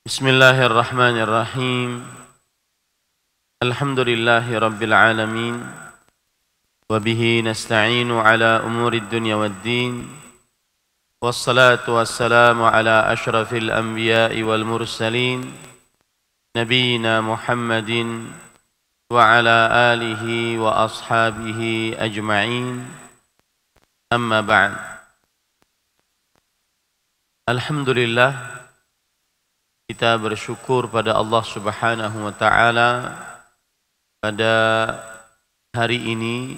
Bismillahirrahmanirrahim. Alhamdulillahi rabbil alamin. Wabihi nasta'inu ala umurid dunya waddin. Wassalatu wassalamu ala ashrafil anbiya'i wal mursalin. Nabiina Muhammadin wa ala alihi wa ashabihi ajma'in. Amma ba'd. Alhamdulillah, kita bersyukur pada Allah Subhanahu wa taala pada hari ini,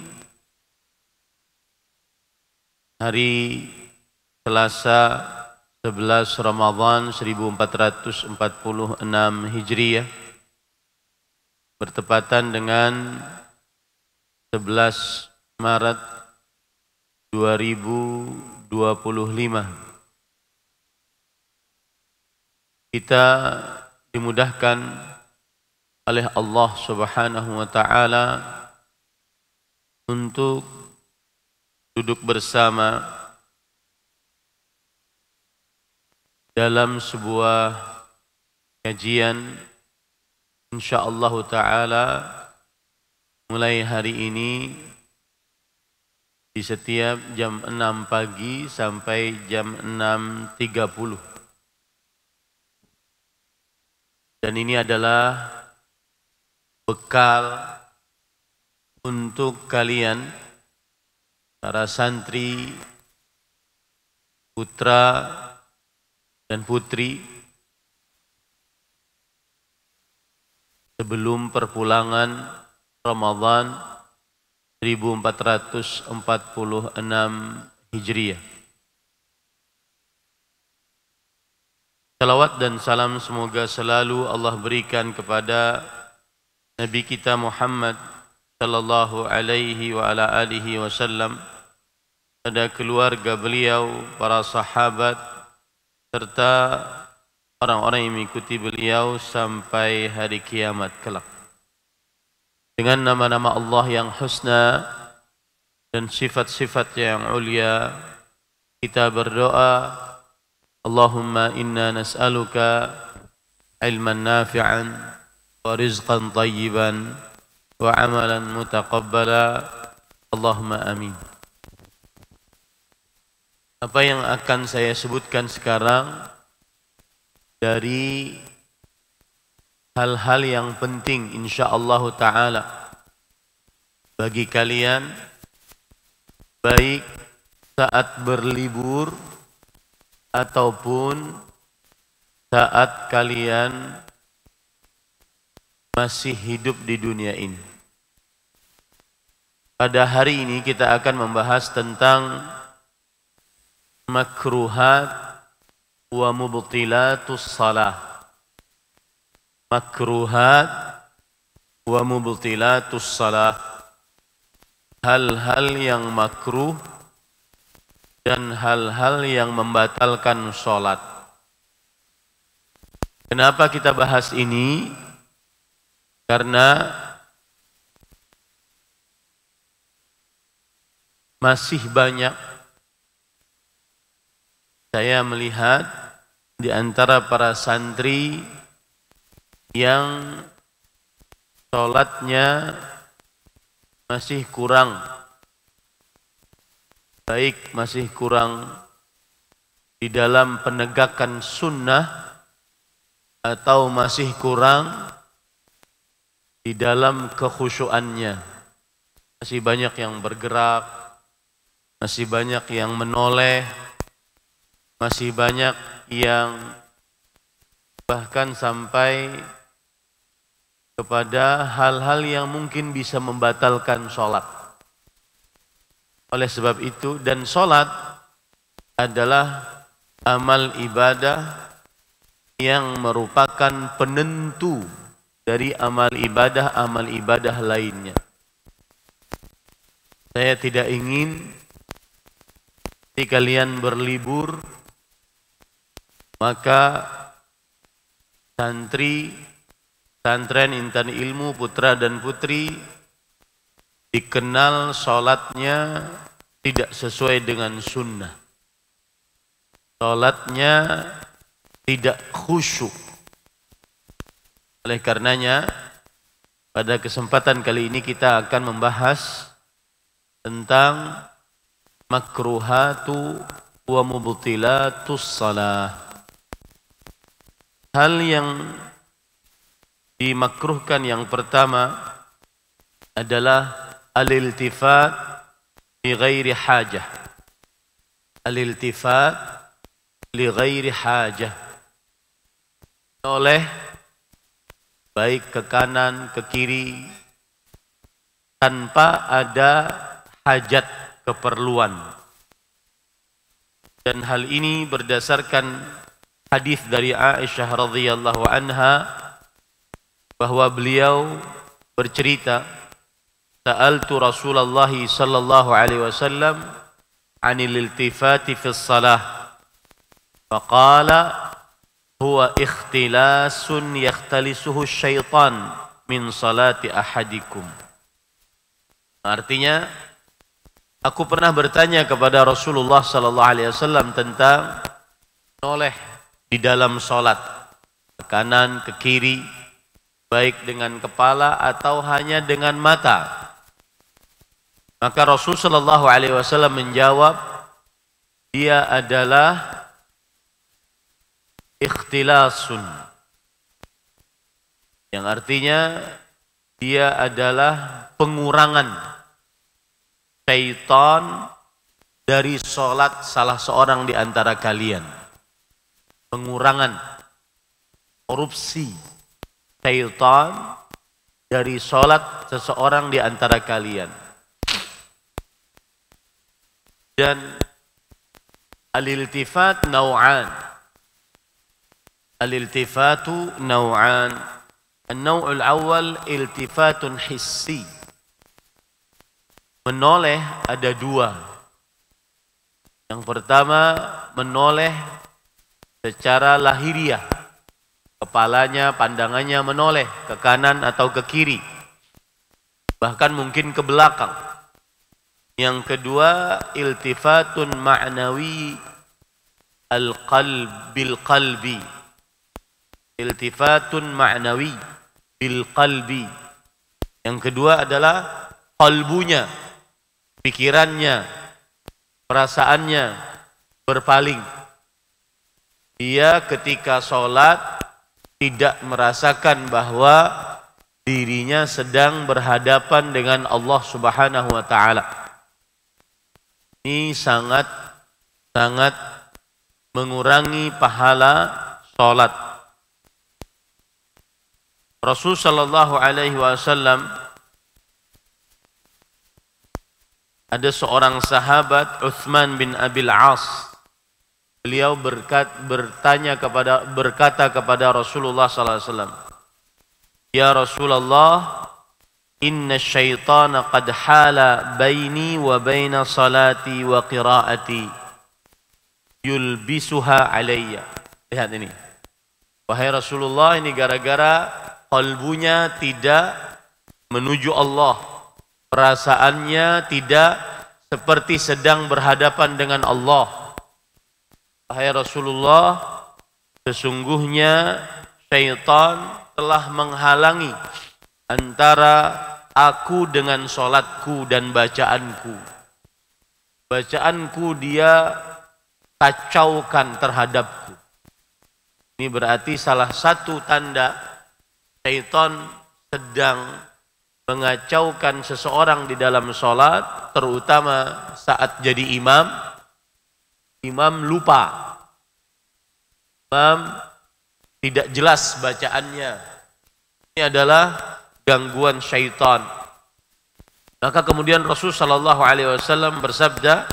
hari Selasa 11 Ramadan 1446 Hijriah, bertepatan dengan 11 Maret 2025. Kita dimudahkan oleh Allah Subhanahu wa taala untuk duduk bersama dalam sebuah kajian insyaallah taala mulai hari ini di setiap jam 6 pagi sampai jam 6.30. Dan ini adalah bekal untuk kalian, para santri, putra dan putri, sebelum perpulangan Ramadan 1446 Hijriah. Salawat dan salam semoga selalu Allah berikan kepada Nabi kita Muhammad sallallahu alaihi wa ala alihi wasallam, pada keluarga beliau, para sahabat, serta orang-orang yang mengikuti beliau sampai hari kiamat kelak. Dengan nama-nama Allah yang husna dan sifat-sifat yang ulia, kita berdoa, Allahumma inna nas'aluka ilman nafi'an wa rizqan tayyiban wa amalan mutaqabbala. Allahumma amin. Apa yang akan saya sebutkan sekarang dari hal-hal yang penting insyaallah ta'ala bagi kalian, baik saat berlibur ataupun saat kalian masih hidup di dunia ini. Pada hari ini kita akan membahas tentang makruhat wa mubtilatus salah. Makruhat wa mubtilatus salah. Hal-hal yang makruh dan hal-hal yang membatalkan sholat. Kenapa kita bahas ini? Karena masih banyak saya melihat di antara para santri yang sholatnya masih kurang, baik masih kurang di dalam penegakan sunnah atau masih kurang di dalam kekhusyuannya. Masih banyak yang bergerak, masih banyak yang menoleh, masih banyak yang bahkan sampai kepada hal-hal yang mungkin bisa membatalkan sholat. Oleh sebab itu, dan sholat adalah amal ibadah yang merupakan penentu dari amal ibadah lainnya. Saya tidak ingin di kalian berlibur, maka santren intan ilmu putra dan putri dikenal sholatnya tidak sesuai dengan sunnah. Sholatnya tidak khusyuk, Oleh karenanya, pada kesempatan kali ini kita akan membahas tentang makruhatu wa mubtilatus salah. Hal yang dimakruhkan yang pertama adalah al-iltifat li ghairi hajah. Al-iltifat li ghairi hajah. Oleh baik ke kanan, ke kiri, tanpa ada hajat, keperluan. Dan hal ini berdasarkan hadis dari Aisyah radhiyallahu anha, bahwa beliau bercerita, sa'altu Rasulullah sallallahu alaihi wasallam 'anil iltifati fi shalah, faqala huwa ikhtilasun yakhtalisuhu syaitan min salati ahadikum. Artinya, aku pernah bertanya kepada Rasulullah sallallahu alaihi wasallam tentang menoleh di dalam salat, ke kanan, ke kiri, baik dengan kepala atau hanya dengan mata. Maka Rasul sallallahu alaihi wasallam menjawab, dia adalah ikhtilasun, yang artinya dia adalah pengurangan syaitan dari sholat salah seorang di antara kalian. Pengurangan, korupsi syaitan dari sholat seseorang di antara kalian. Dan al-iltifat naw'an. Al-iltifatu naw'an. An-naw'ul awal iltifatun hissi. Menoleh ada dua. Yang pertama, menoleh secara lahiriah. Kepalanya, pandangannya menoleh ke kanan atau ke kiri. Bahkan mungkin ke belakang. Yang kedua, iltifatun ma'nawi bil qalbi. Iltifatun ma'nawi bil qalbi. Yang kedua adalah qalbunya, pikirannya, perasaannya berpaling. Dia ketika sholat tidak merasakan bahwa dirinya sedang berhadapan dengan Allah Subhanahu wa ta'ala. Ini sangat mengurangi pahala sholat. Rasul sallallahu alaihi wasallam, ada seorang sahabat Utsman bin Abil As. Beliau berkata kepada Rasulullah sallallahu alaihi wasallam, "Ya Rasulullah, inna syaitana qad hala baini wa baina salati wa qiraati yulbisuha alayya." Lihat ini. Wahai Rasulullah, ini gara-gara qalbunya tidak menuju Allah, perasaannya tidak seperti sedang berhadapan dengan Allah. Wahai Rasulullah, sesungguhnya syaitan telah menghalangi antara aku dengan sholatku dan bacaanku. Bacaanku dia kacaukan terhadapku. Ini berarti salah satu tanda syaitan sedang mengacaukan seseorang di dalam sholat, terutama saat jadi imam. Imam lupa, imam tidak jelas bacaannya. Ini adalah gangguan syaitan. Maka kemudian Rasul sallallahu alaihi wasallam bersabda,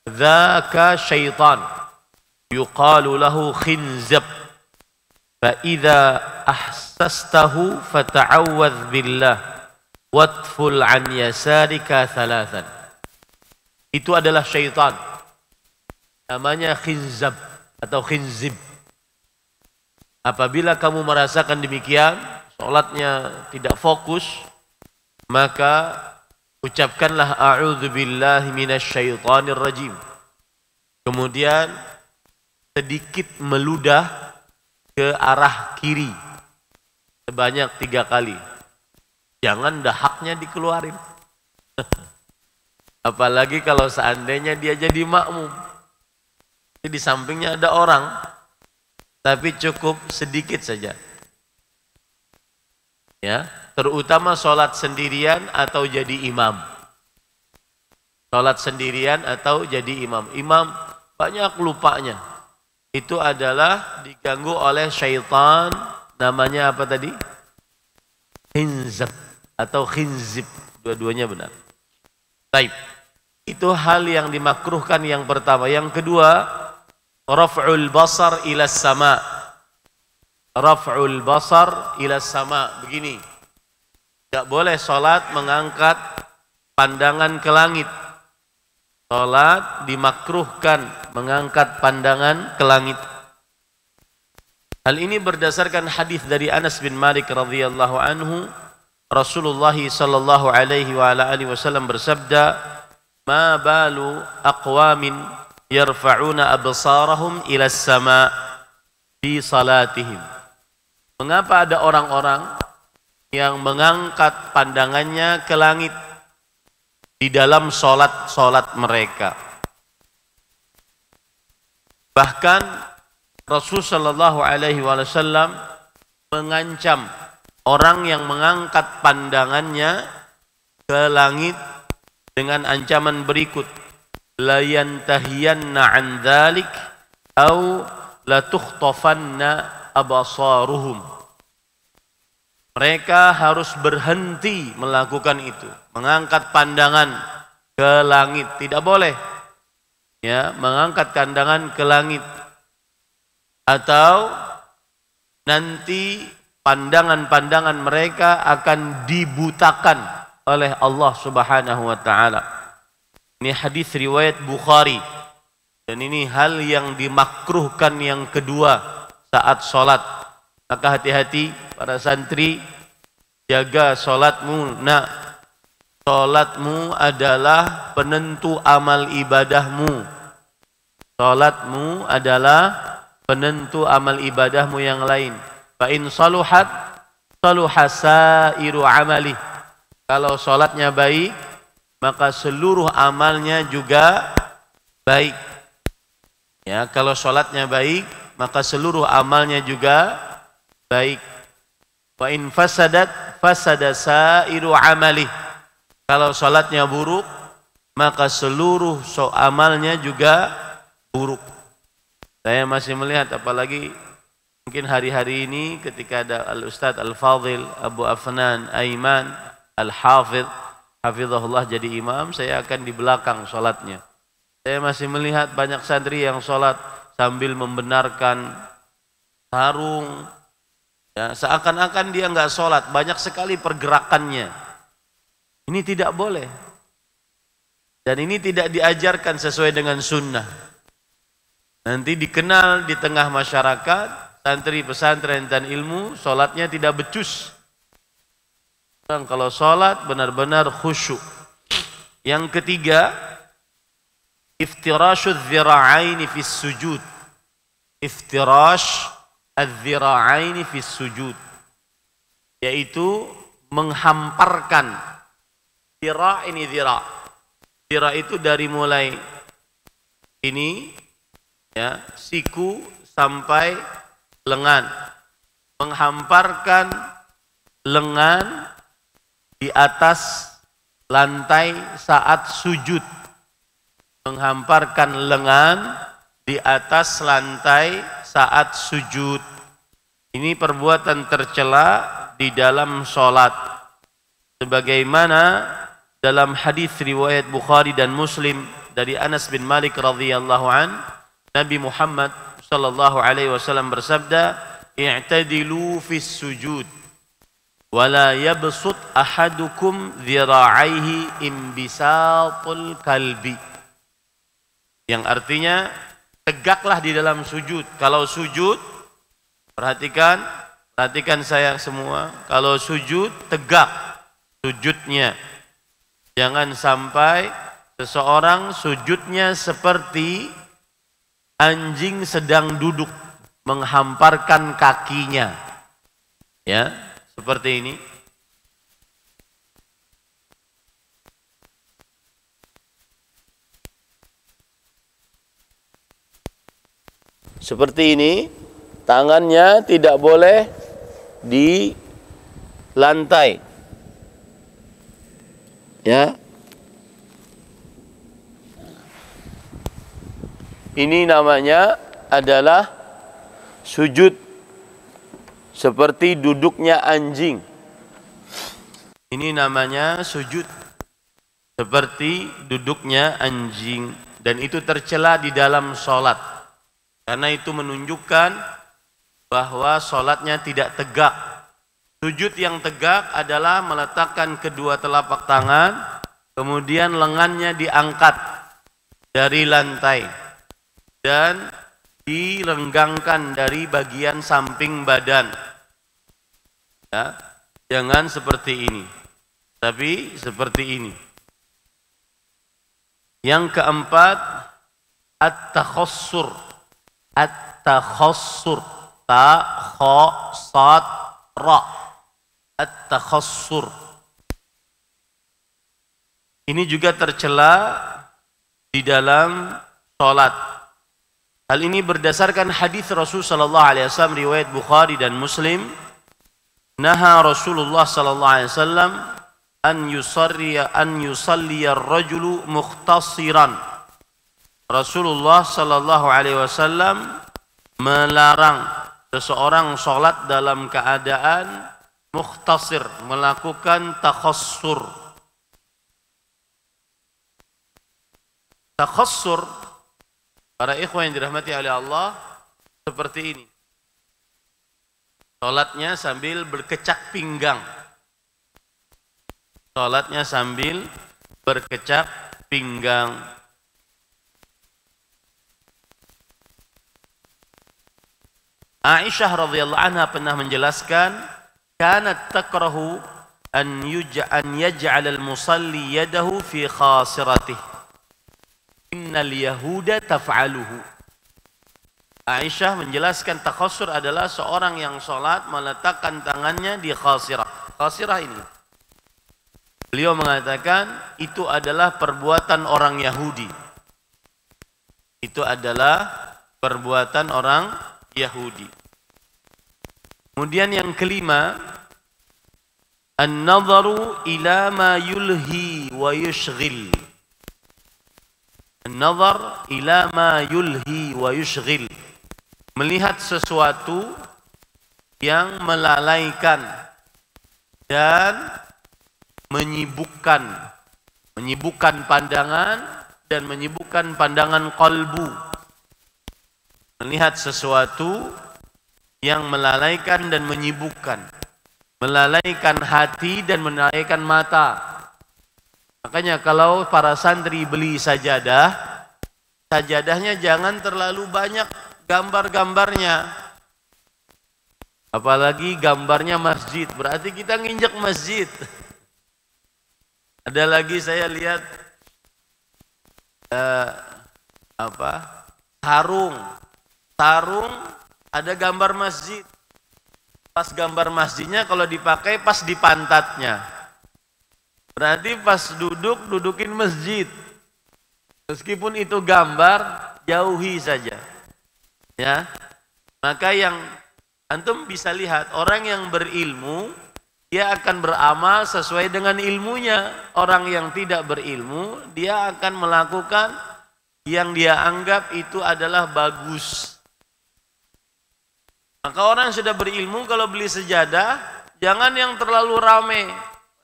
"Dzaka syaitan yuqalu lahu khinzab. Fa idza ahsastahu fata'awwadz billah watful an yasarika thalathan." Itu adalah syaitan. Namanya khinzab atau khinzib. Apabila kamu merasakan demikian, sholatnya tidak fokus, maka ucapkanlah a'udzubillahi minasyaitonir rajim. Kemudian sedikit meludah ke arah kiri sebanyak 3 kali. Jangan dahaknya dikeluarin. Apalagi kalau seandainya dia jadi makmum. Di sampingnya ada orang, tapi cukup sedikit saja. Ya, terutama sholat sendirian atau jadi imam. Sholat sendirian atau jadi imam. Imam banyak lupanya. Itu adalah diganggu oleh syaitan, namanya apa tadi? Khinzab atau khinzib, dua-duanya benar. Baik, itu hal yang dimakruhkan yang pertama. Yang kedua, raf'ul basar ila sama. Raf'ul basar ila sama, begini. Tidak boleh sholat mengangkat pandangan ke langit. Sholat dimakruhkan mengangkat pandangan ke langit. Hal ini berdasarkan hadis dari Anas bin Malik radhiyallahu anhu. Rasulullah sallallahu alaihi wa ala alihi wasallam bersabda, "Ma balu aqwamin yarfa'una absarahum ila as-sama' fi salatihim." Mengapa ada orang-orang yang mengangkat pandangannya ke langit di dalam solat mereka? Bahkan Rasul sallallahu alaihi wasallam mengancam orang yang mengangkat pandangannya ke langit dengan ancaman berikut, la yantahiyanna an dzalik au la tukhtafanna absaruhum. Mereka harus berhenti melakukan itu, mengangkat pandangan ke langit. Tidak boleh ya, mengangkat pandangan ke langit, atau nanti pandangan-pandangan mereka akan dibutakan oleh Allah Subhanahu wa taala. Ini hadis riwayat Bukhari, dan ini hal yang dimakruhkan yang kedua saat sholat. Maka hati-hati para santri, jaga sholatmu. Nah, sholatmu adalah penentu amal ibadahmu. Sholatmu adalah penentu amal ibadahmu yang lain. Fa in saluhat saluha sairu amali. Kalau sholatnya baik, maka seluruh amalnya juga baik. Ya, kalau sholatnya baik, maka seluruh amalnya juga baik. Wa in fasadat fasada sairu amali. Kalau salatnya buruk, maka seluruh amalnya juga buruk. Saya masih melihat, apalagi mungkin hari-hari ini ketika ada Al-Ustadz Al-Fadhil Abu Afnan Aiman Al-Hafidh hafizahullah jadi imam, saya akan di belakang salatnya. Saya masih melihat banyak santri yang salat sambil membenarkan sarung, ya, seakan-akan dia enggak sholat. Banyak sekali pergerakannya. Ini tidak boleh, dan ini tidak diajarkan sesuai dengan sunnah. Nanti dikenal di tengah masyarakat, santri pesantren dan ilmu, sholatnya tidak becus. Kalau sholat benar-benar khusyuk. Yang ketiga, iftirasyudz dzira'aini fis sujud. Iftirash adz-dzira'aini fis sujud, yaitu menghamparkan. Dzira' ini dzira'. Dzira' itu dari mulai ini ya, siku sampai lengan. Menghamparkan lengan di atas lantai saat sujud. Menghamparkan lengan di atas lantai saat sujud. Ini perbuatan tercela di dalam sholat, sebagaimana dalam hadis riwayat Bukhari dan Muslim dari Anas bin Malik radhiyallahu an, Nabi Muhammad sallallahu alaihi wasallam bersabda, i'tadilu fis sujud wa la yabsut ahadukum dhira'aihi imbisatul kalbi. Yang artinya, tegaklah di dalam sujud. Kalau sujud, perhatikan saya semua. Kalau sujud, tegak sujudnya. Jangan sampai seseorang sujudnya seperti anjing sedang duduk, menghamparkan kakinya. Ya, seperti ini. Seperti ini, tangannya tidak boleh di lantai. Ya. Ini namanya adalah sujud seperti duduknya anjing. Ini namanya sujud seperti duduknya anjing, dan itu tercela di dalam sholat. Karena itu menunjukkan bahwa sholatnya tidak tegak. Sujud yang tegak adalah meletakkan kedua telapak tangan, kemudian lengannya diangkat dari lantai dan direnggangkan dari bagian samping badan. Ya, jangan seperti ini, tapi seperti ini. Yang keempat, at-takhassur. At-takhassur, ta kha sad ra. At-takhassur. Ini juga tercela di dalam salat. Hal ini berdasarkan hadis Rasul sallallahu alaihi wasallam riwayat Bukhari dan Muslim. Naha Rasulullah sallallahu alaihi wasallam an yusalliya ar-rajulu mukhtasiran. Rasulullah sallallahu alaihi wasallam melarang seseorang sholat dalam keadaan mukhtasir, melakukan takhassur. Takhassur, para ikhwan yang dirahmati oleh Allah, seperti ini. Sholatnya sambil berkecak pinggang. Sholatnya sambil berkecak pinggang. Aisyah radhiyallahu anha pernah menjelaskan, kanat takrahu an yaj'al al-musalli yadahu fi khasiratih. Innal yahuda taf'aluhu. Aisyah menjelaskan takhassur adalah seorang yang sholat meletakkan tangannya di khasirah. Khasirah ini, beliau mengatakan itu adalah perbuatan orang Yahudi. Itu adalah perbuatan orang Yahudi. Kemudian yang kelima, an-nadharu ila ma yulhi wa yushghil. An-nadhar ila ma yulhi wa yushghil. Melihat sesuatu yang melalaikan dan menyibukkan pandangan dan menyibukkan pandangan qalbu. Melihat sesuatu yang melalaikan dan menyibukkan, melalaikan hati dan melalaikan mata. Makanya kalau para santri beli sajadah, sajadahnya jangan terlalu banyak gambar-gambarnya. Apalagi gambarnya masjid, berarti kita nginjek masjid. Ada lagi saya lihat sarung ada gambar masjid. Pas gambar masjidnya kalau dipakai pas di pantatnya, berarti pas dudukin masjid. Meskipun itu gambar, jauhi saja. Ya. Maka yang antum bisa lihat, orang yang berilmu dia akan beramal sesuai dengan ilmunya. Orang yang tidak berilmu dia akan melakukan yang dia anggap itu adalah bagus. Maka orang yang sudah berilmu kalau beli sejadah jangan yang terlalu rame.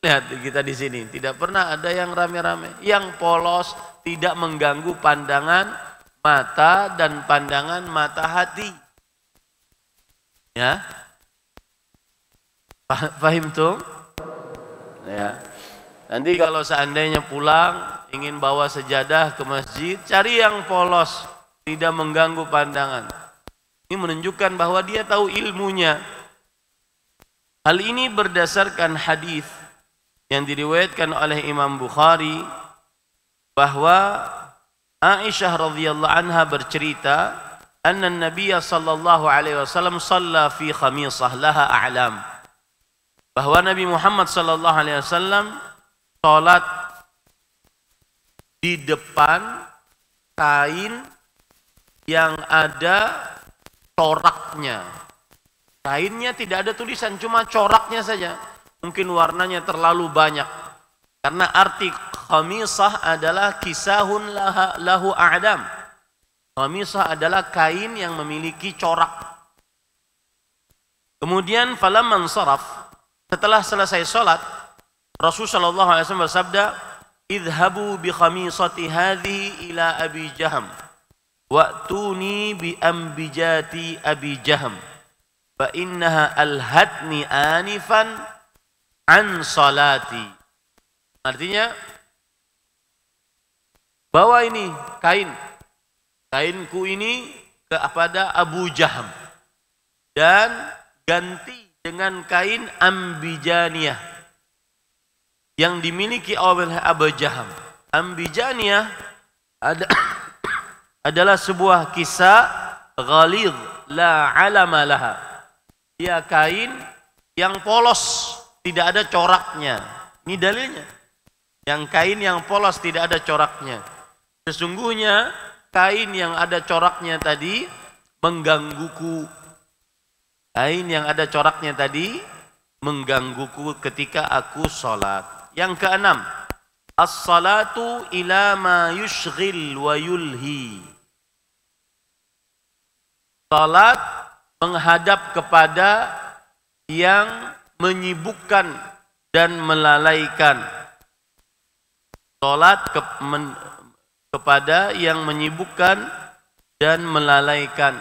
Lihat kita di sini tidak pernah ada yang rame-rame, yang polos, tidak mengganggu pandangan mata dan pandangan mata hati. Ya, paham tuh? Ya. Nanti kalau seandainya pulang ingin bawa sejadah ke masjid, cari yang polos, tidak mengganggu pandangan. Ini menunjukkan bahwa dia tahu ilmunya. Hal ini berdasarkan hadis yang diriwayatkan oleh Imam Bukhari bahwa Aisyah radhiyallahu anha bercerita, anna Nabiy sallallahu alaihi wasallam shalla fi khamisah laha a'lam. bahwa Nabi Muhammad sallallahu alaihi wasallam salat di depan kain yang ada coraknya. Kainnya tidak ada tulisan, cuma coraknya saja. Mungkin warnanya terlalu banyak. Karena arti khamisah adalah kisahun lahu a'dam. Khamisah adalah kain yang memiliki corak. Kemudian falamman saraf, setelah selesai salat, Rasulullah sallallahu alaihi wasallam bersabda, "Idhabu bi khamisati hadhihi ila Abi Jaham, wa'tuni bi ambijati Abi Jaham, fa innaha alhatni anifan an salati." Artinya, bawa ini kainku ini kepada Abu Jaham dan ganti dengan kain ambijaniyah yang dimiliki oleh Abu Jaham. Ambijaniyah adalah sebuah kisah ghalidh la alama laha. Dia kain yang polos, tidak ada coraknya. Ini dalilnya. Yang kain yang polos tidak ada coraknya. Sesungguhnya kain yang ada coraknya tadi menggangguku. Kain yang ada coraknya tadi menggangguku ketika aku salat. Yang keenam, as-salatu ila ma yushghil wa yulhi. Salat menghadap kepada yang menyibukkan dan melalaikan. Salat kepada yang menyibukkan dan melalaikan.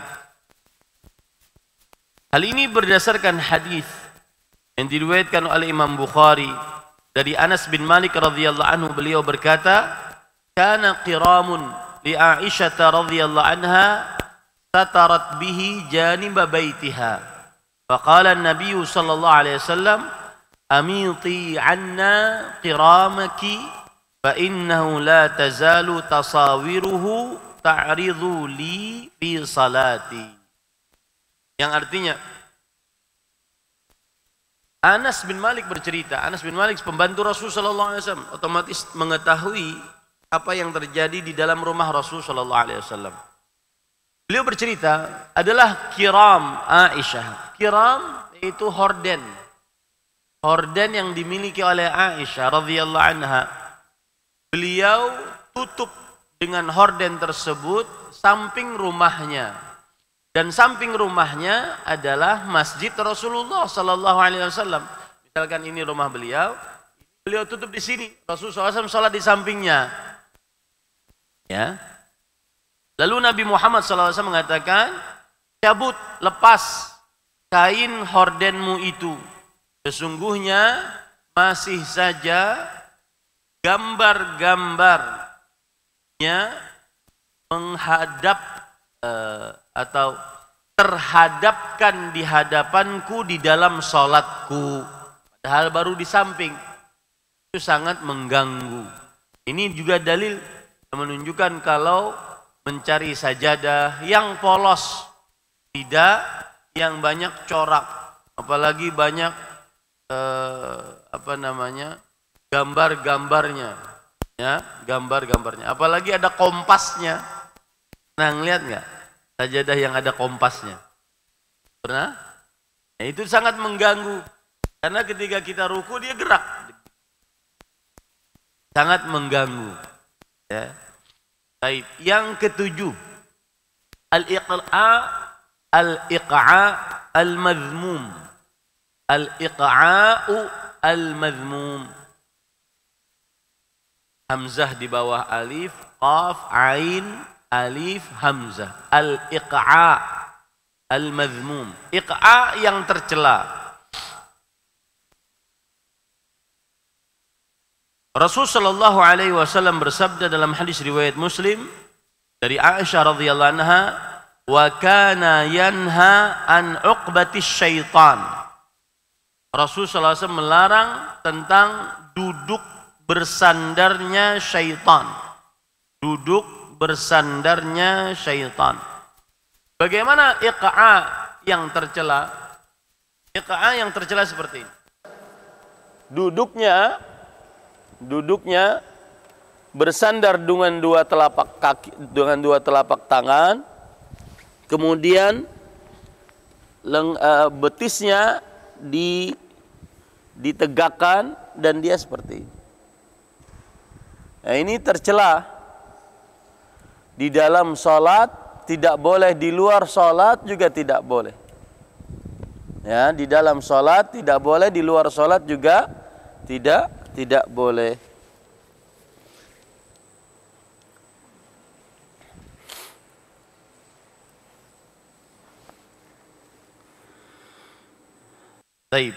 Hal ini berdasarkan hadis yang diriwayatkan oleh Imam Bukhari dari Anas bin Malik radhiyallahu anhu. Beliau berkata, "Kana qiramun li Aisyah radhiyallahu anha satarat bihi janiba baitiha. Faqala an-nabiy sallallahu alaihi wasallam, amiti 'anna qiramaki fa innahu la tazalu tasawiruhu ta'ridu li fi salati." Yang artinya, Anas bin Malik bercerita, Anas bin Malik pembantu Rasul sallallahu alaihi wasallam, otomatis mengetahui apa yang terjadi di dalam rumah Rasul sallallahu alaihi wasallam. Beliau bercerita adalah kiram Aisyah. Kiram itu horden. Horden yang dimiliki oleh Aisyah radhiyallahu anha. Beliau tutup dengan horden tersebut samping rumahnya. Dan samping rumahnya adalah masjid Rasulullah sallallahu alaihi wasallam. Misalkan ini rumah beliau, beliau tutup di sini. Rasulullah SAW salat di sampingnya. Ya. Lalu Nabi Muhammad SAW mengatakan, cabut, lepas kain hordenmu itu. Sesungguhnya masih saja gambar-gambarnya menghadap atau terhadapkan di hadapanku di dalam sholatku. Padahal baru di samping. Itu sangat mengganggu. Ini juga dalil menunjukkan kalau mencari sajadah yang polos, tidak yang banyak corak, apalagi banyak gambar-gambarnya, ya, gambar-gambarnya. Apalagi ada kompasnya. Nah, ngeliat nggak sajadah yang ada kompasnya? Pernah? Ya, itu sangat mengganggu karena ketika kita ruku dia gerak, sangat mengganggu. Ya. Baik, yang ketujuh, al-iqa' al-madhmum. Al-iqa'u al-madhmum. Hamzah di bawah alif, qaf, ain, alif, hamzah. Al-iqa' al-madhmum. Iqa' yang tercela. Rasul sallallahu alaihi wasallam bersabda dalam hadis riwayat Muslim dari Aisyah radhiyallahu anha, wa kana yanha an uqbatis syaitan. Rasul sallallahu alaihi wasallam melarang tentang duduk bersandarnya syaitan. Duduk bersandarnya syaitan. Bagaimana iqa' yang tercela? Iqa' yang tercela seperti ini. duduknya bersandar dengan dua telapak kaki, dengan dua telapak tangan, kemudian betisnya ditegakkan dan dia seperti ini. Nah, ini tercela di dalam sholat, tidak boleh, di luar sholat juga tidak boleh. Ya, di dalam sholat tidak boleh, di luar sholat juga tidak boleh. Baik.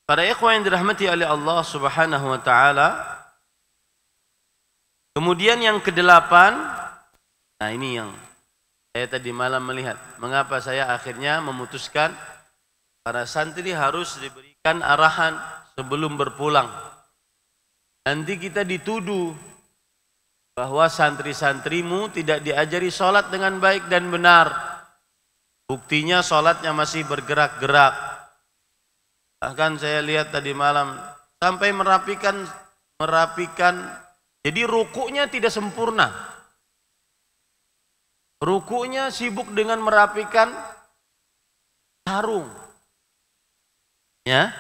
Para ikhwan yang dirahmati oleh Allah Subhanahu wa taala, kemudian yang kedelapan, nah ini yang saya tadi malam melihat, mengapa saya akhirnya memutuskan para santri harus diberikan arahan sebelum berpulang. Nanti kita dituduh bahwa santri-santrimu tidak diajari sholat dengan baik dan benar. Buktinya sholatnya masih bergerak-gerak. Bahkan saya lihat tadi malam sampai merapikan, jadi rukuknya tidak sempurna. Rukuknya sibuk dengan merapikan sarung. Ya,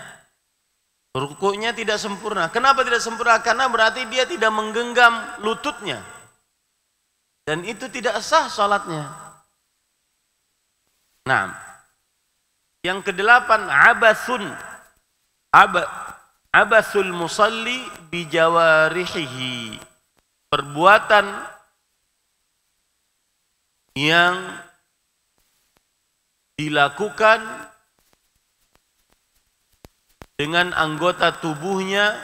rukuknya tidak sempurna. Kenapa tidak sempurna? Karena berarti dia tidak menggenggam lututnya, dan itu tidak sah sholatnya. Nah, yang kedelapan, abathul musalli bijawarihi, perbuatan yang dilakukan dengan anggota tubuhnya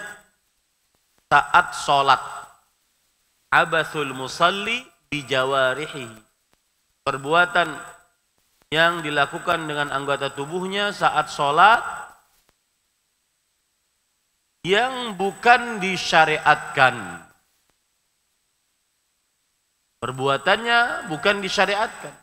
saat sholat. Abathul musalli bijawarihi, perbuatan yang dilakukan dengan anggota tubuhnya saat sholat yang bukan disyariatkan. Perbuatannya bukan disyariatkan.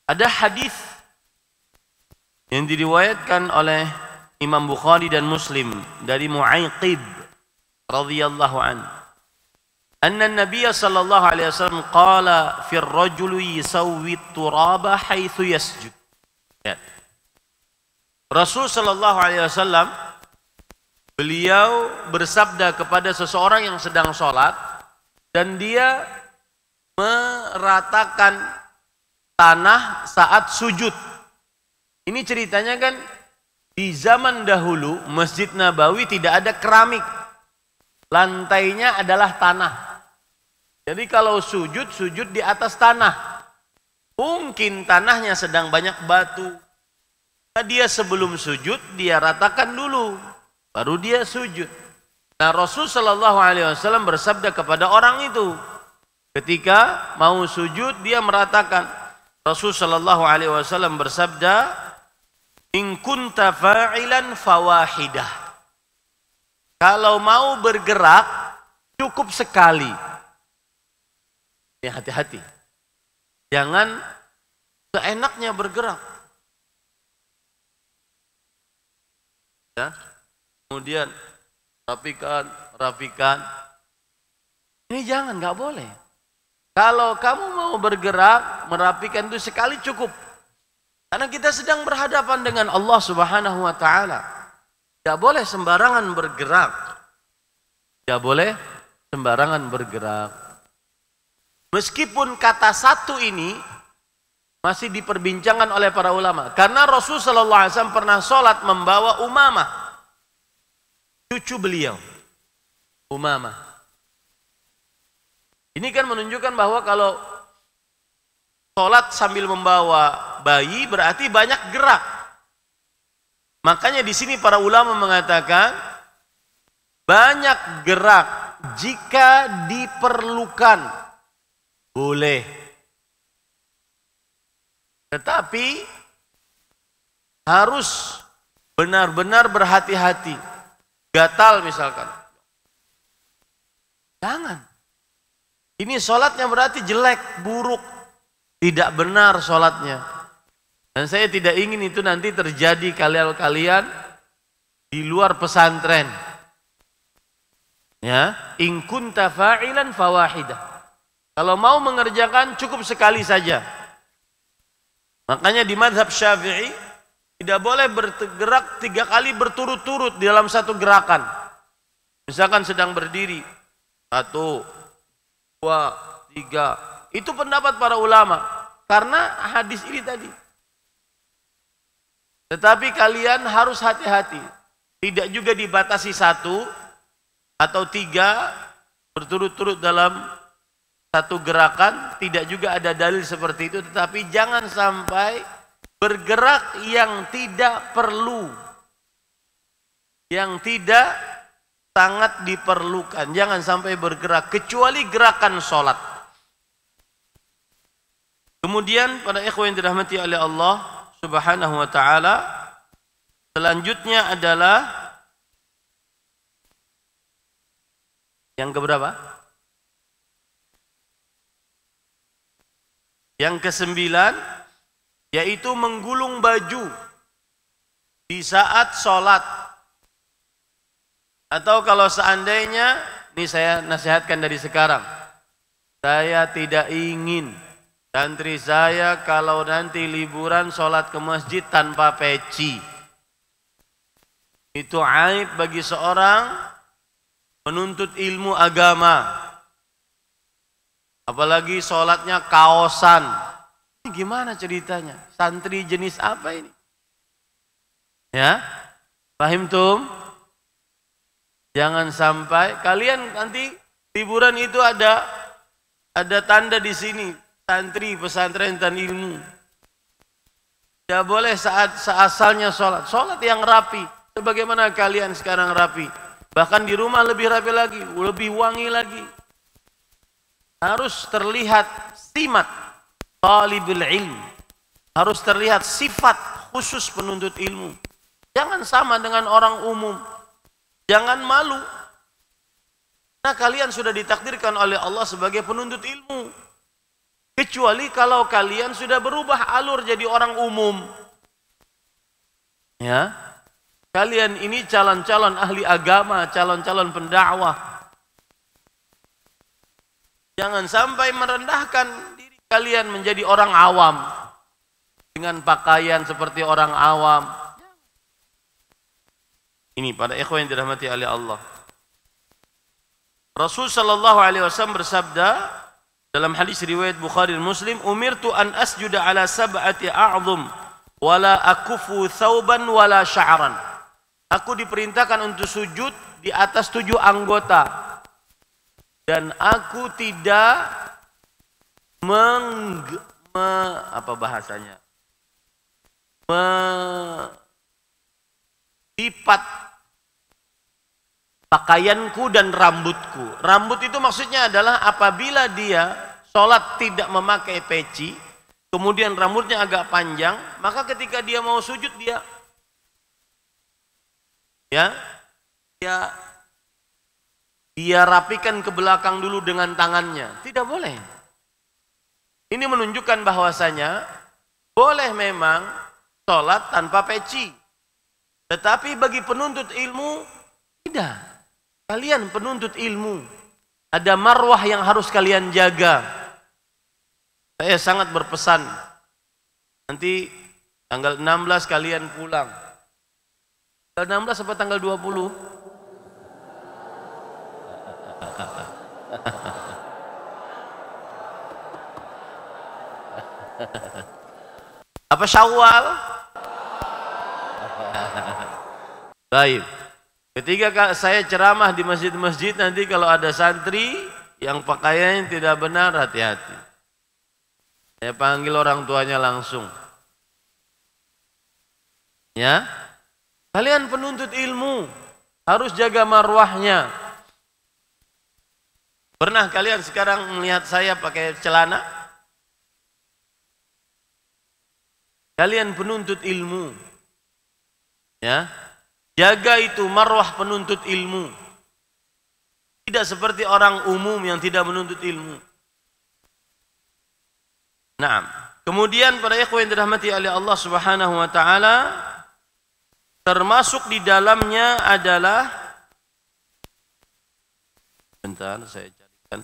Ada hadis yang diriwayatkan oleh Imam Bukhari dan Muslim dari Mu'aqib radhiyallahu anhu, anna Nabiy sallallahu alaihi wasallam qala fi ar-rajuli yusawwi at-turaba haitsu yasjud. Rasul sallallahu alaihi wasallam, beliau bersabda kepada seseorang yang sedang sholat dan dia meratakan tanah saat sujud. Ini ceritanya kan di zaman dahulu Masjid Nabawi tidak ada keramik, lantainya adalah tanah. Jadi kalau sujud di atas tanah. Mungkin tanahnya sedang banyak batu. Dia sebelum sujud dia ratakan dulu, baru dia sujud. Nah, Rasul sallallahu alaihi wasallam bersabda kepada orang itu ketika mau sujud dia meratakan. Rasul sallallahu alaihi wasallam bersabda, "In kunta fa'ilan fawahidah." Kalau mau bergerak cukup sekali. Ya, hati-hati. Jangan seenaknya bergerak. Ya. Kemudian rapikan. Ini jangan, nggak boleh. Kalau kamu mau bergerak, merapikan itu sekali cukup. Karena kita sedang berhadapan dengan Allah Subhanahu wa taala. Tidak boleh sembarangan bergerak. Tidak boleh sembarangan bergerak. Meskipun kata satu ini masih diperbincangkan oleh para ulama. Karena Rasul sallallahu alaihi wasallam pernah sholat membawa Umamah, cucu beliau, Umamah. Ini kan menunjukkan bahwa kalau sholat sambil membawa bayi berarti banyak gerak. Makanya di sini para ulama mengatakan banyak gerak jika diperlukan boleh. Tetapi harus benar-benar berhati-hati. Gatal misalkan, Jangan. Ini sholatnya berarti jelek, buruk, tidak benar sholatnya. Dan saya tidak ingin itu nanti terjadi kalian di luar pesantren. Ya, in kunta fa'ilan fawahidah. Kalau mau mengerjakan cukup sekali saja. Makanya di mazhab Syafi'i tidak boleh bergerak 3 kali berturut-turut dalam satu gerakan. Misalkan sedang berdiri 1, 2, 3. Itu pendapat para ulama karena hadis ini tadi. Tetapi kalian harus hati-hati. Tidak juga dibatasi 1 atau 3 berturut-turut dalam satu gerakan. Tidak juga ada dalil seperti itu. Tetapi jangan sampai bergerak yang tidak perlu, yang tidak sangat diperlukan. Jangan sampai bergerak kecuali gerakan sholat. Kemudian pada ikhwan yang dirahmati oleh Allah Subhanahu wa ta'ala, selanjutnya adalah yang keberapa? Yang ke-9, yaitu menggulung baju di saat sholat. Atau kalau seandainya, ini saya nasihatkan dari sekarang, saya tidak ingin santri saya kalau nanti liburan sholat ke masjid tanpa peci. Itu aib bagi seorang menuntut ilmu agama. Apalagi sholatnya kaosan. Ini gimana ceritanya? Santri jenis apa ini? Ya, paham tum? Jangan sampai kalian nanti liburan itu ada tanda di sini, santri pesantren dan ilmu. Tidak boleh saat seasalnya sholat yang rapi. Sebagaimana kalian sekarang rapi. Bahkan di rumah lebih rapi lagi, lebih wangi lagi. Harus terlihat simat talibul ilm. Harus terlihat sifat khusus penuntut ilmu. Jangan sama dengan orang umum. Jangan malu. Nah, kalian sudah ditakdirkan oleh Allah sebagai penuntut ilmu. Kecuali kalau kalian sudah berubah alur jadi orang umum. Ya. Kalian ini calon-calon ahli agama, calon-calon pendakwah. Jangan sampai merendahkan diri kalian menjadi orang awam dengan pakaian seperti orang awam. Ini pada ikhwan yang dirahmati oleh Allah. Rasul sallallahu alaihi wasallam bersabda dalam hadis riwayat Bukhari dan Muslim, "Umirtu an asjuda ala sab'ati a'dhum wala akufu thawban wala sya'ran." Aku diperintahkan untuk sujud di atas 7 anggota. Dan aku tidak lipat pakaianku dan rambutku. Rambut itu maksudnya adalah apabila dia sholat tidak memakai peci, kemudian rambutnya agak panjang, maka ketika dia mau sujud dia rapikan ke belakang dulu dengan tangannya. Tidak boleh. Ini menunjukkan bahwasanya boleh memang sholat tanpa peci. Tetapi bagi penuntut ilmu, tidak. Kalian penuntut ilmu, ada marwah yang harus kalian jaga. Saya sangat berpesan, nanti tanggal 16 kalian pulang. Tanggal 16 apa tanggal 20? Apa Syawal? Baik. Ketika saya ceramah di masjid-masjid, nanti kalau ada santri yang pakaiannya tidak benar, hati-hati. Saya panggil orang tuanya langsung. Ya, kalian penuntut ilmu harus jaga marwahnya. Pernah kalian sekarang melihat saya pakai celana? Kalian penuntut ilmu. Ya. Jaga itu marwah penuntut ilmu. Tidak seperti orang umum yang tidak menuntut ilmu. Nah, kemudian para ikhwan yang dirahmati oleh Allah Subhanahu wa taala, termasuk di dalamnya adalah, bentar saya carikan,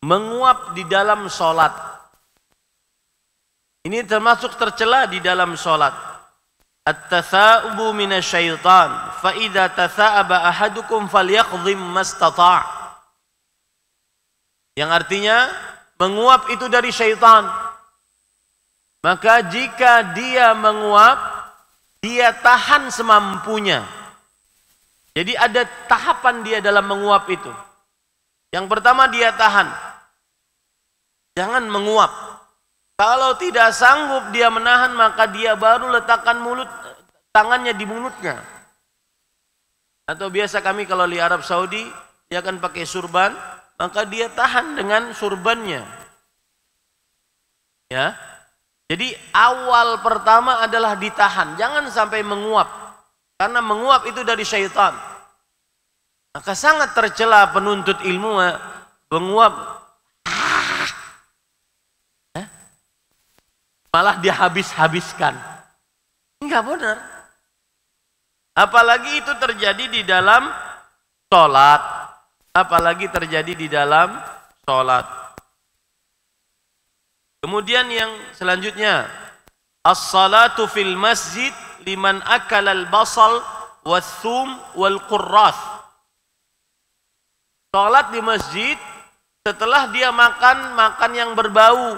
menguap di dalam sholat. Ini termasuk tercela di dalam sholat. At-tatha'ubu minasyaitan, fa idza tatha'aba ahadukum falyaqdhim mastata'. Yang artinya menguap itu dari syaitan. Maka jika dia menguap, dia tahan semampunya. Jadi ada tahapan dia dalam menguap itu. Yang pertama dia tahan. Jangan menguap. Kalau tidak sanggup dia menahan, maka dia baru letakkan tangannya di mulutnya. Atau biasa kami kalau di Arab Saudi, dia akan pakai surban, maka dia tahan dengan surbannya. Ya. Jadi awal pertama adalah ditahan, jangan sampai menguap. Karena menguap itu dari syaitan. Maka sangat tercela penuntut ilmu menguap. Malah dia habis-habiskan. Enggak benar. Apalagi itu terjadi di dalam sholat. Apalagi terjadi di dalam sholat. Kemudian yang selanjutnya, as-salatu fil masjid liman akala al-basal wathum wal qurras. Sholat di masjid setelah dia makan yang berbau.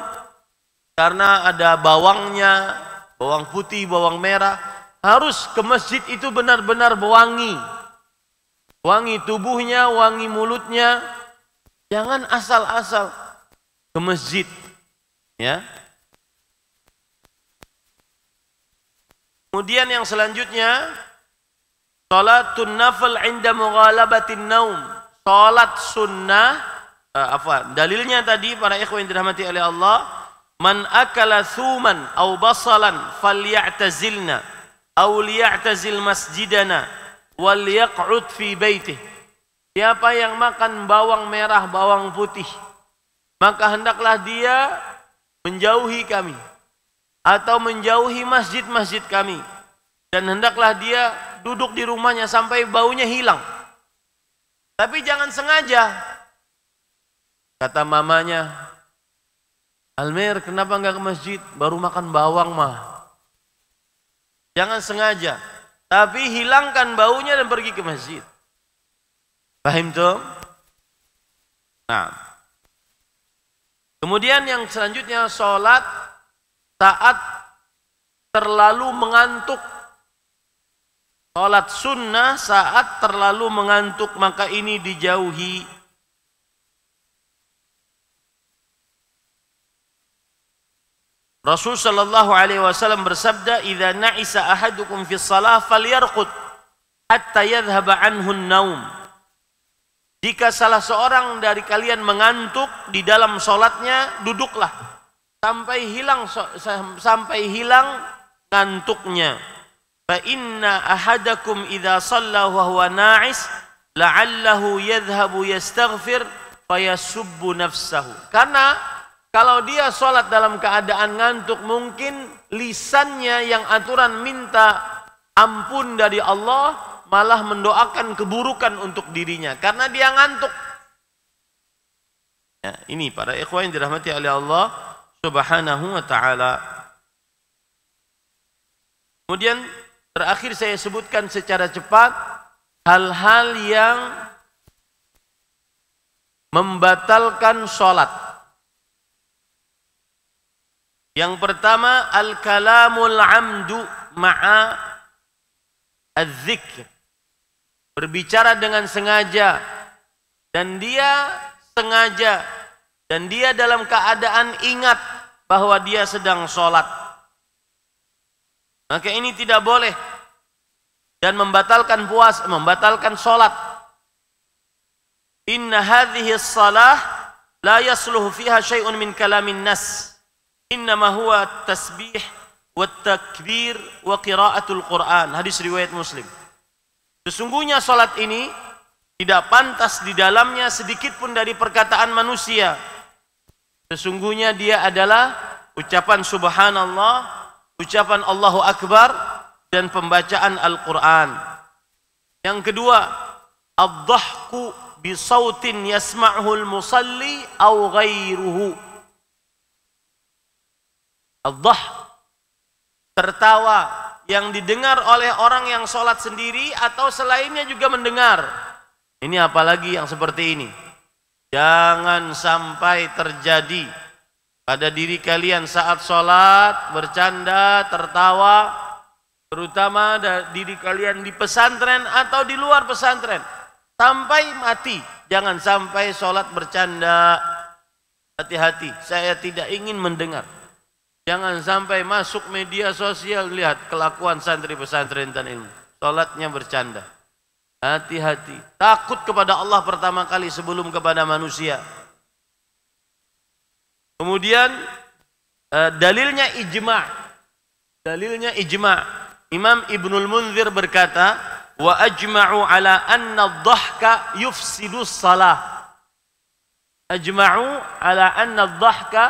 Karena ada bawangnya, bawang putih, bawang merah. Harus ke masjid itu benar-benar wangi. Wangi tubuhnya, wangi mulutnya. Jangan asal-asal ke masjid. Ya. Kemudian yang selanjutnya, salatun nafil inda mughalabatin naum. Salat sunnah, dalilnya tadi para ikhwan yang dirahmati oleh Allah, man akala thuman aw basalan falyatazilna aw liya'tazil masjidana wal yaq'ud fi baitih. Siapa yang makan bawang merah, bawang putih, maka hendaklah dia menjauhi kami atau menjauhi masjid-masjid kami, dan hendaklah dia duduk di rumahnya sampai baunya hilang. Tapi jangan sengaja. Kata mamanya, Almer, kenapa enggak ke masjid? Baru makan bawang mah. Jangan sengaja, tapi hilangkan baunya dan pergi ke masjid. Paham tuh? Nah, kemudian yang selanjutnya, sholat saat terlalu mengantuk. Sholat sunnah saat terlalu mengantuk, maka ini dijauhi. Rasul sallallahu alaihi wasallam bersabda, "Idza na'isa ahadukum fi shalah falyarqud hatta yadhhaba anhu an-naum." Jika salah seorang dari kalian mengantuk di dalam salatnya, duduklah sampai hilang ngantuknya. Fa inna ahadakum idza shalla wa huwa na'is la'allahu yadhhabu yastaghfir fayasubbu nafsahu. Karena kalau dia sholat dalam keadaan ngantuk, mungkin lisannya yang aturan minta ampun dari Allah, malah mendoakan keburukan untuk dirinya karena dia ngantuk. Ya, ini para ikhwan yang dirahmati oleh Allah Subhanahu wa taala. Kemudian terakhir saya sebutkan secara cepat hal-hal yang membatalkan sholat. Yang pertama, al-kalamul amdu ma'a az-zikr. Berbicara dengan sengaja, dan dia sengaja, dan dia dalam keadaan ingat bahwa dia sedang sholat. Maka ini tidak boleh dan membatalkan puasa, membatalkan sholat. Inna hadhihi as-salah la yasluhu fiha syai'un min kalamin nas. Innama huwa tasbih wat takbir wa qiraatul Quran. Hadis riwayat Muslim. Sesungguhnya salat ini tidak pantas di dalamnya sedikit pun dari perkataan manusia. Sesungguhnya dia adalah ucapan subhanallah, ucapan Allahu Akbar, dan pembacaan Al-Quran. Yang kedua, ad-dhahku bi sautin yasma'hu al-musalli aw ghairuhu. Ad-dhah, tertawa yang didengar oleh orang yang sholat sendiri atau selainnya juga mendengar. Ini apalagi yang seperti ini. Jangan sampai terjadi pada diri kalian saat sholat, bercanda, tertawa, terutama diri kalian di pesantren atau di luar pesantren. Sampai mati, jangan sampai sholat bercanda. Hati-hati, saya tidak ingin mendengar. Jangan sampai masuk media sosial, lihat kelakuan santri pesantren dan ilmu. Sholatnya bercanda. Hati-hati, takut kepada Allah pertama kali sebelum kepada manusia. Kemudian dalilnya ijma'. Dalilnya ijma'. Imam Ibnul Munzir berkata, wa ajma'u ala anna ad-dhahka yufsidus salah. Ajma'u ala anna ad-dhahka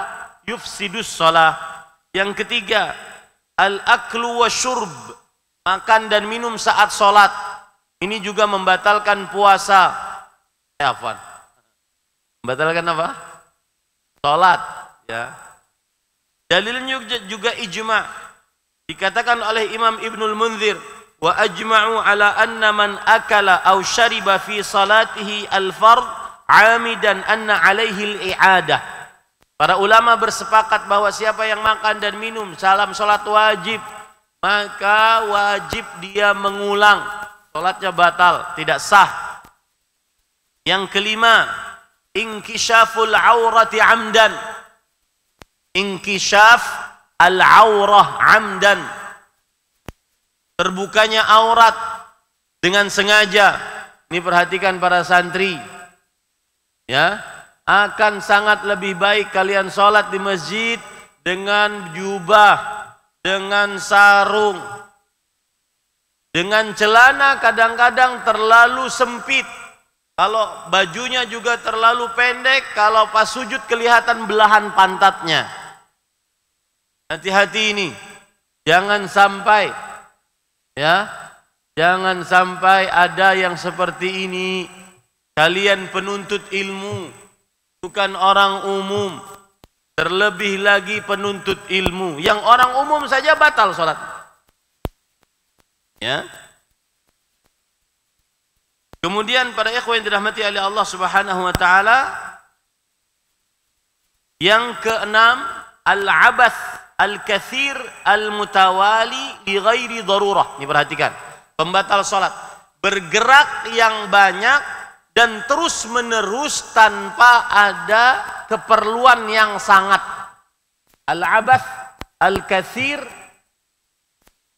yufsidus salah. Yang ketiga, al-aklu wa syurb, makan dan minum saat salat. Ini juga membatalkan puasa. Afwan. Membatalkan apa? Salat, ya. Dalilnya juga ijma'. Dikatakan oleh Imam Ibnul Munzir, wa ajma'u ala anna man akala aw syariba fi salatihi al-fard 'amidan anna 'alaihi al-i'adah. Para ulama bersepakat bahwa siapa yang makan dan minum dalam salat wajib, maka wajib dia mengulang. Salatnya batal, tidak sah. Yang kelima, inkishaful aurati amdan. Inkishaf al-aurah amdan. Terbukanya aurat dengan sengaja. Ini perhatikan para santri. Ya, akan sangat lebih baik kalian sholat di masjid dengan jubah, dengan sarung, dengan celana kadang-kadang terlalu sempit. Kalau bajunya juga terlalu pendek, kalau pas sujud kelihatan belahan pantatnya. Hati-hati ini. Jangan sampai, ya, jangan sampai ada yang seperti ini. Kalian penuntut ilmu, bukan orang umum. Terlebih lagi penuntut ilmu. Yang orang umum saja batal sholat. Ya. Kemudian para ikhwan yang dirahmati oleh Allah Subhanahu wa taala, yang keenam, al-abath al-kathir al-mutawali li ghairi darurah. Ini perhatikan, pembatal salat, bergerak yang banyak dan terus menerus tanpa ada keperluan yang sangat. Al-abath al-kathir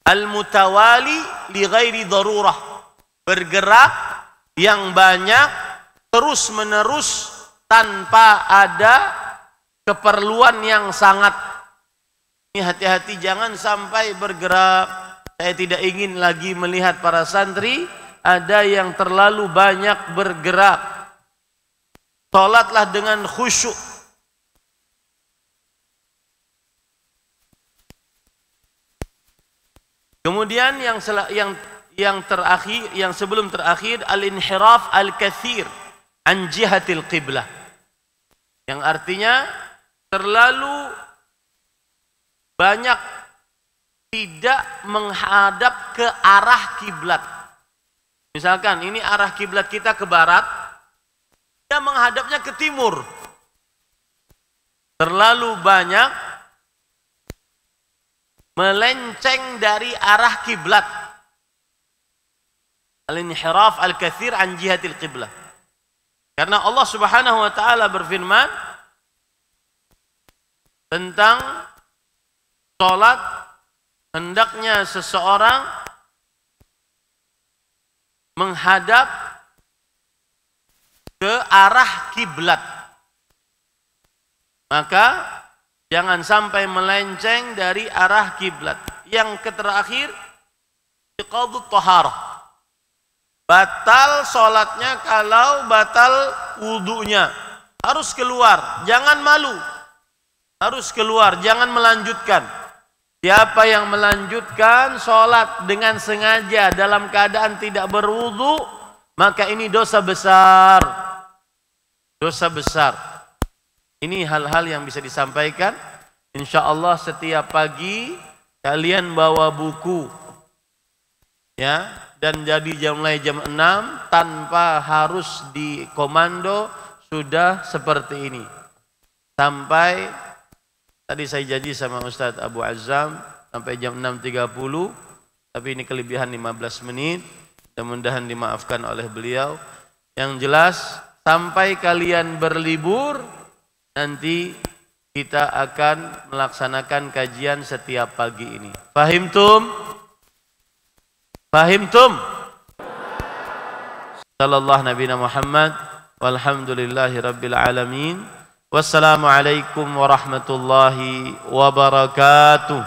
al-mutawali li ghairi darurah, bergerak yang banyak terus menerus tanpa ada keperluan yang sangat. Ini hati-hati, jangan sampai bergerak. Saya tidak ingin lagi melihat para santri ada yang terlalu banyak bergerak. Salatlah dengan khusyuk. Kemudian yang terakhir, yang sebelum terakhir, al-inhiraf al-kathir an jihatil qiblah. Yang artinya terlalu banyak tidak menghadap ke arah kiblat. Misalkan ini arah kiblat kita ke barat, dia menghadapnya ke timur. Terlalu banyak melenceng dari arah kiblat. Al-inhiraf al-kathir an jihatil qiblah. Karena Allah Subhanahu wa taala berfirman tentang salat, hendaknya seseorang menghadap ke arah kiblat. Maka Jangan sampai melenceng dari arah kiblat. Yang terakhir, iqadut thaharah. Batal sholatnya kalau batal wudunya. Harus keluar, jangan malu. Harus keluar, jangan melanjutkan. Siapa yang melanjutkan sholat dengan sengaja dalam keadaan tidak berwudu, maka ini dosa besar. Dosa besar. Ini hal-hal yang bisa disampaikan. Insya Allah setiap pagi kalian bawa buku, ya, dan jadi mulai jam 6 tanpa harus di komando, sudah seperti ini. Sampai tadi saya janji sama Ustadz Abu Azzam sampai jam 6.30, tapi ini kelebihan 15 menit. Mudah-mudahan dimaafkan oleh beliau. Yang jelas sampai kalian berlibur, nanti kita akan melaksanakan kajian setiap pagi ini. Fahimtum? Fahimtum? Sallallahu Nabi Muhammad walhamdulillahi rabbil alamin. Wassalamualaikum warahmatullahi wabarakatuh.